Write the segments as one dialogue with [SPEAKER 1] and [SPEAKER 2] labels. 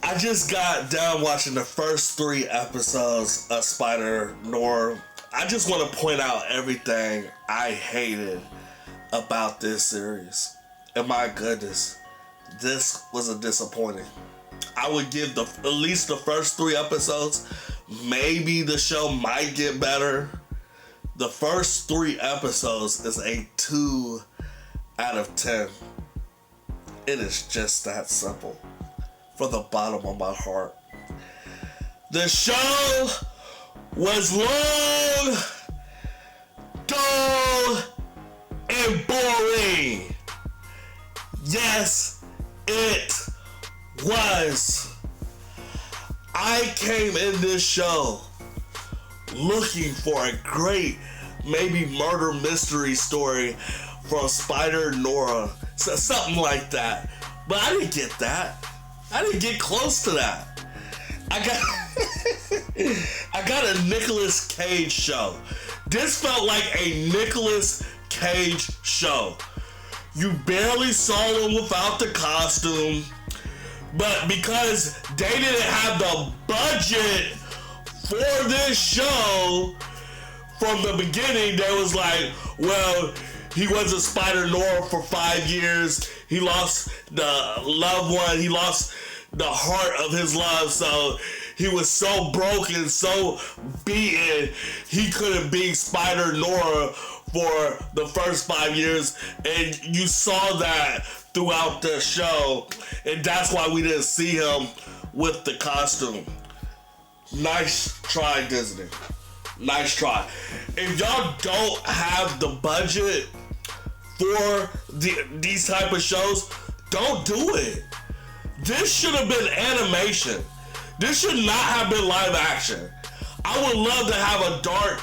[SPEAKER 1] I just got done watching the first 3 episodes of Spider-Noir. I just want to point out everything I hated about this series. And my goodness, this was a disappointing. I would give at least the first 3 episodes. Maybe the show might get better. The first 3 episodes is a 2 out of 10. It is just that simple. From the bottom of my heart. The show was long, dull, and boring. Yes, it was. I came in this show looking for a great, maybe murder mystery story from Spider-Noir, so something like that. But I didn't get that. I didn't get close to that. I got a Nicolas Cage show. This felt like a Nicolas Cage show. You barely saw him without the costume, but because they didn't have the budget for this show, from the beginning, they was like, well, he was a Spider-Noir for 5 years. He lost the loved one. He lost the heart of his love. So he was so broken, so beaten, he couldn't be Spider-Noir for the first 5 years. And you saw that throughout the show. And that's why we didn't see him with the costume. Nice try, Disney. Nice try. If y'all don't have the budget for these type of shows, don't do it. This should have been animation. This should not have been live action. I would love to have a dark,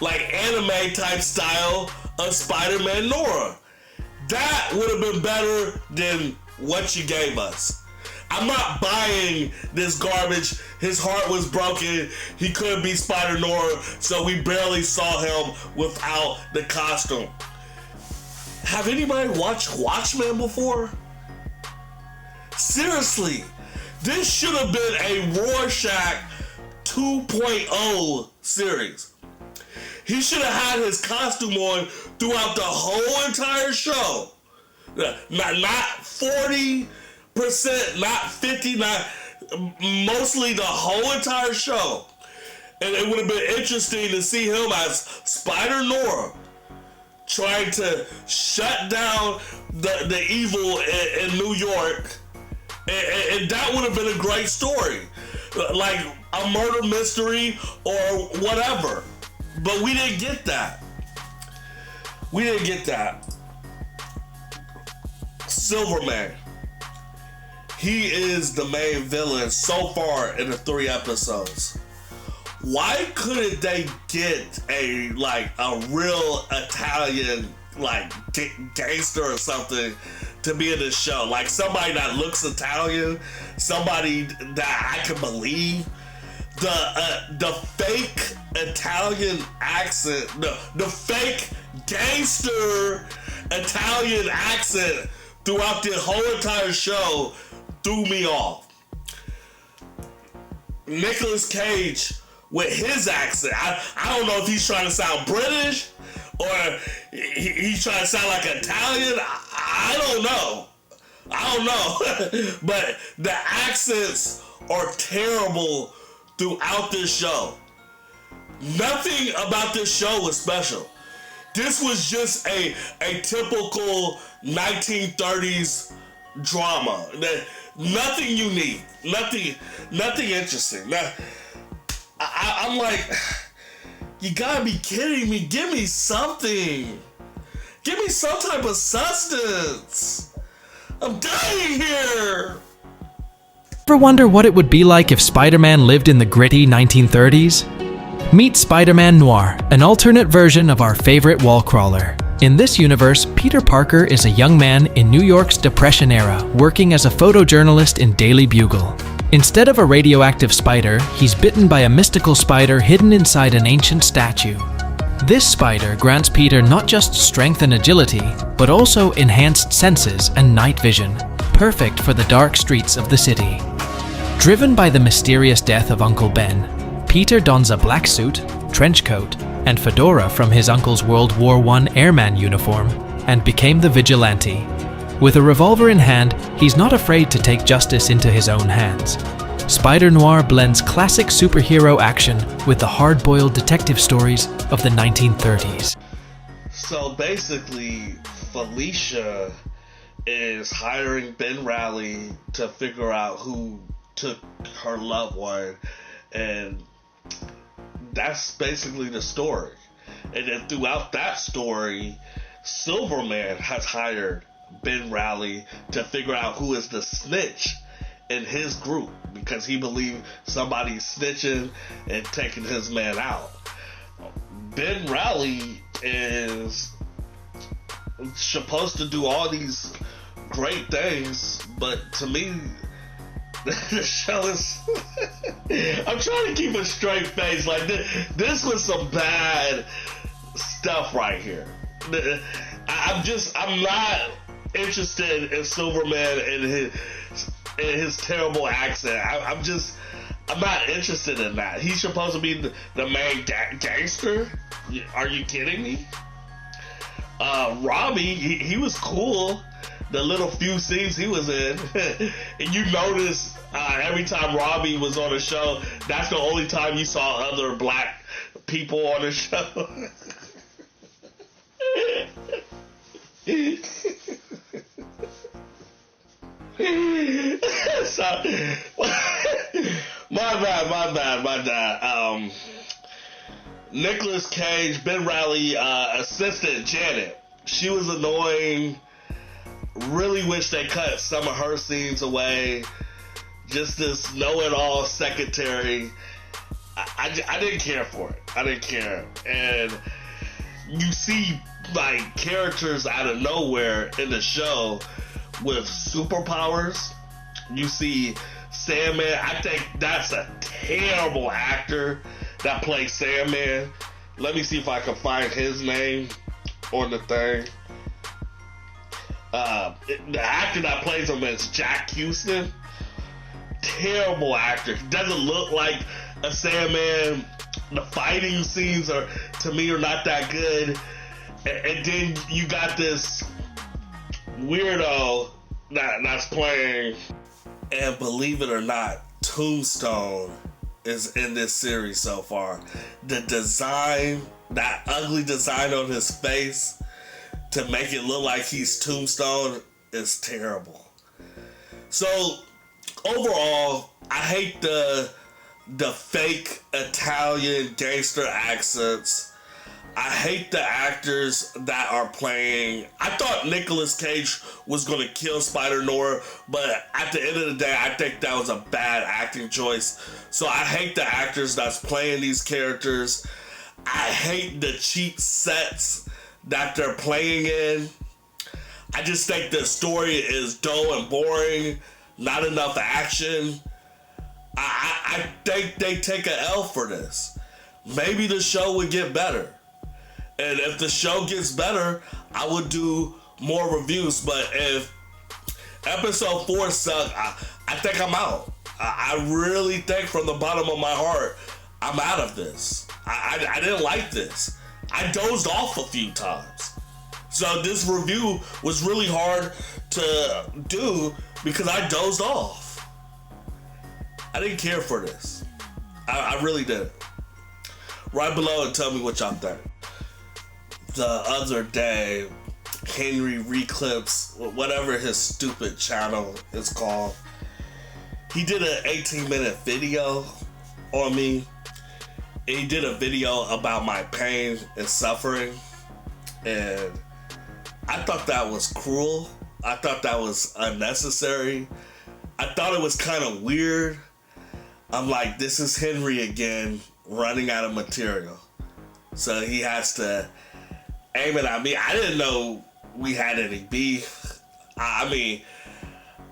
[SPEAKER 1] like anime type style of Spider-Man-Noir. That would have been better than what you gave us. I'm not buying this garbage. His heart was broken. He couldn't be Spider-Noir, so we barely saw him without the costume. Have anybody watched Watchmen before? Seriously, this should have been a Rorschach 2.0 series. He should have had his costume on throughout the whole entire show. Not 40%, not 50%, mostly the whole entire show. And it would have been interesting to see him as Spider-Noir trying to shut down the evil in New York. And that would have been a great story. Like a murder mystery or whatever. But we didn't get that. We didn't get that. Silverman. He is the main villain so far in the 3 episodes. Why couldn't they get a real Italian gangster or something to be in this show? Like somebody that looks Italian, somebody that I can believe. The fake Italian accent, the fake gangster Italian accent throughout the whole entire show threw me off. Nicolas Cage with his accent, I don't know if he's trying to sound British or he's trying to sound like Italian. I don't know. But the accents are terrible throughout this show. Nothing about this show was special. This was just a typical 1930s drama. Nothing unique. Nothing interesting. I'm like, you gotta be kidding me. Give me something. Give me some type of sustenance. I'm dying here.
[SPEAKER 2] Ever wonder what it would be like if Spider-Man lived in the gritty 1930s? Meet Spiderman Noir, an alternate version of our favorite wall crawler. In this universe, Peter Parker is a young man in New York's Depression era, working as a photojournalist in Daily Bugle. Instead of a radioactive spider, he's bitten by a mystical spider hidden inside an ancient statue. This spider grants Peter not just strength and agility, but also enhanced senses and night vision, perfect for the dark streets of the city. Driven by the mysterious death of Uncle Ben, Peter dons a black suit, trench coat, and fedora from his uncle's World War I airman uniform and became the vigilante. With a revolver in hand, he's not afraid to take justice into his own hands. Spider-Noir blends classic superhero action with the hard-boiled detective stories of the 1930s.
[SPEAKER 1] So basically, Felicia is hiring Ben Raleigh to figure out who took her loved one, and that's basically the story. And then throughout that story, Silverman has hired Ben Raleigh to figure out who is the snitch in his group, because he believed somebody's snitching and taking his man out. Ben Raleigh is supposed to do all these great things, but to me, the show is I'm trying to keep a straight face. Like, this was some bad stuff right here. I'm not interested in Silverman and his terrible accent. I'm not interested in that. He's supposed to be the main gangster? Are you kidding me? Robbie, he was cool. The little few scenes he was in. And you notice every time Robbie was on the show, that's the only time you saw other black people on the show. So, my bad. Nicolas Cage, Ben Raleigh, assistant Janet. She was annoying. Really wish they cut some of her scenes away. Just this know-it-all secretary. I didn't care for it. I didn't care. And you see, like, characters out of nowhere in the show with superpowers. You see Sandman. I think that's a terrible actor that plays Sandman. Let me see if I can find his name on the thing. The actor that plays him is Jack Houston. Terrible actor. He doesn't look like a Sandman. The fighting scenes to me, are not that good. And then you got this weirdo that's playing. And believe it or not, Tombstone is in this series so far. The design, that ugly design on his face to make it look like he's Tombstone, is terrible. So overall, I hate the fake Italian gangster accents. I hate the actors that are playing. I thought Nicolas Cage was going to kill Spider-Noir, but at the end of the day, I think that was a bad acting choice. So I hate the actors that's playing these characters. I hate the cheap sets that they're playing in. I just think the story is dull and boring. Not enough action. I think they take an L for this. Maybe the show would get better. And if the show gets better, I would do more reviews. But if episode 4 sucked, I think I'm out. I really think from the bottom of my heart, I'm out of this. I didn't like this. I dozed off a few times. So this review was really hard to do because I dozed off. I didn't care for this. I really didn't. Write below and tell me what y'all think. The other day, Henry Reclips, whatever his stupid channel is called, he did an 18-minute video on me. He did a video about my pain and suffering, and I thought that was cruel. I thought that was unnecessary. I thought it was kind of weird. I'm like, this is Henry again, running out of material. So he has to aim it at me. I didn't know we had any beef. I mean,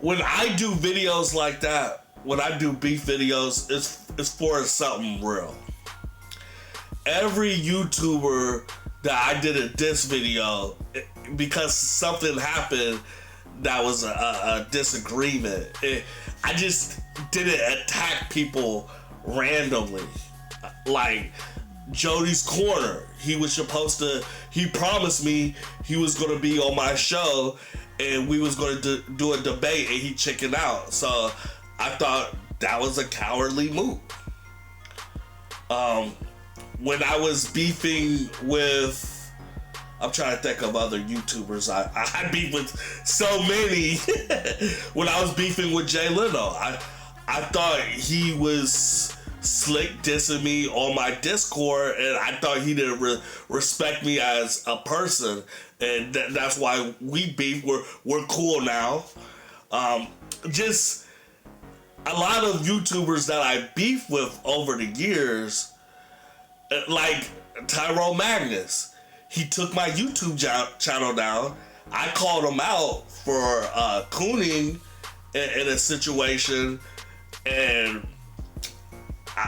[SPEAKER 1] when I do videos like that, when I do beef videos, it's for something real. Every YouTuber that I did a diss video, because something happened, that was a disagreement. I just didn't attack people randomly. Like Jody's Corner, he promised me he was going to be on my show and we was going to do a debate, and he chickened out. So I thought that was a cowardly move. When I was beefing with, I'm trying to think of other YouTubers. I beef with so many. When I was beefing with Jay Leno, I thought he was slick dissing me on my Discord, and I thought he didn't respect me as a person, and that's why we beef. We're cool now. Just a lot of YouTubers that I beef with over the years, like Tyrone Magnus, he took my YouTube channel down. I called him out for cooning in a situation, and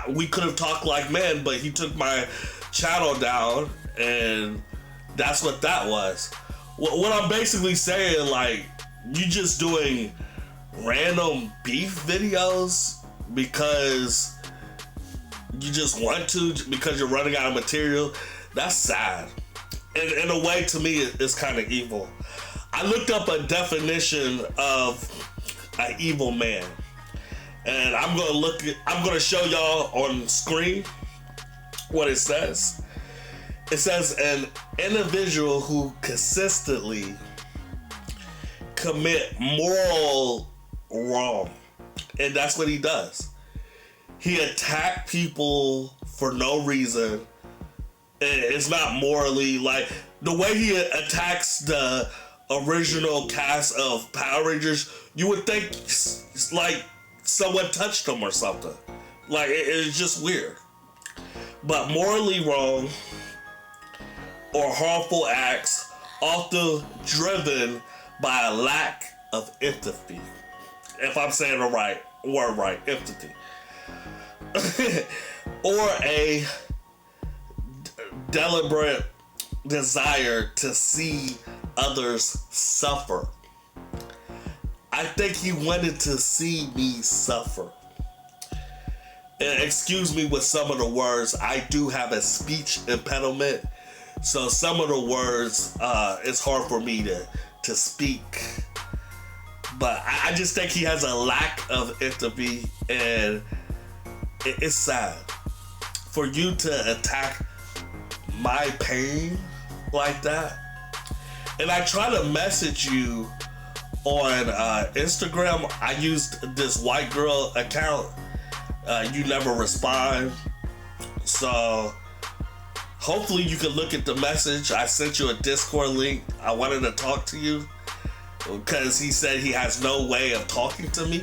[SPEAKER 1] we could have talked like men, but he took my channel down, and that's what that was. What I'm basically saying, like, you just doing random beef videos because you just want to, because you're running out of material, that's sad. And in a way, to me, it's kind of evil. I looked up a definition of an evil man. And I'm gonna show y'all on screen what it says. It says an individual who consistently commit moral wrong. And that's what he does. He attacked people for no reason. It's not morally, like the way he attacks the original cast of Power Rangers, you would think it's like someone touched him or something. Like, it's just weird. But morally wrong or harmful acts often driven by a lack of empathy. If I'm saying the right word right, empathy. Or a deliberate desire to see others suffer. I think he wanted to see me suffer. And excuse me with some of the words. I do have a speech impediment, so some of the words, it's hard for me to speak. But I just think he has a lack of empathy, and it's sad for you to attack my pain like that. And I try to message you on Instagram. I used this white girl account. You never respond. So hopefully you can look at the message. I sent you a Discord link. I wanted to talk to you because he said he has no way of talking to me.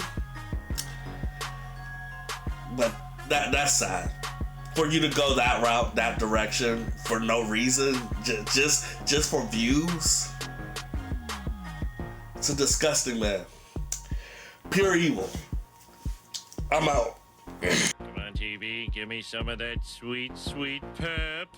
[SPEAKER 1] But that's sad. For you to go that route, that direction, for no reason, just for views. It's a disgusting man. Pure evil. I'm out.
[SPEAKER 3] Come on, TV, give me some of that sweet, sweet pep.